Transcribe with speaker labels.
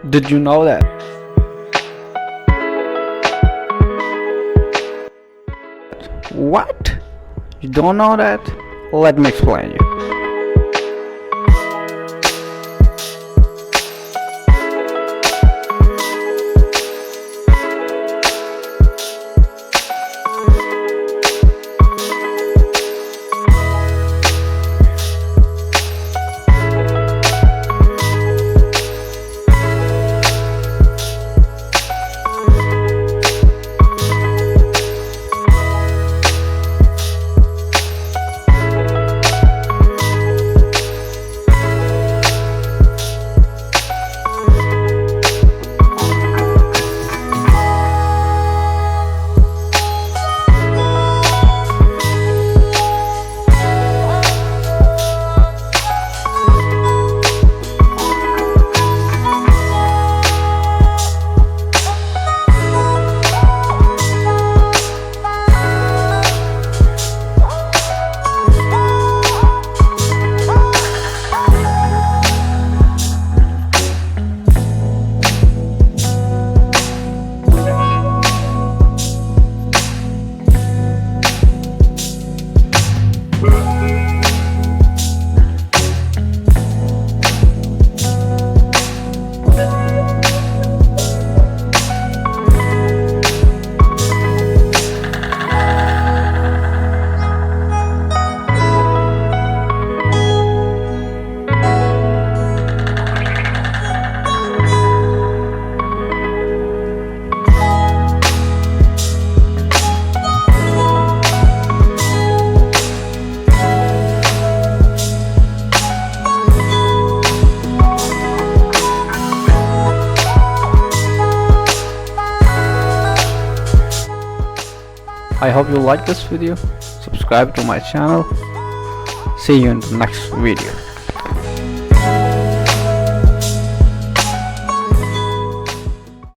Speaker 1: Did you know that? What? You don't know that? Let me explain you. I hope you like this video. Subscribe to my channel. See you in the next video.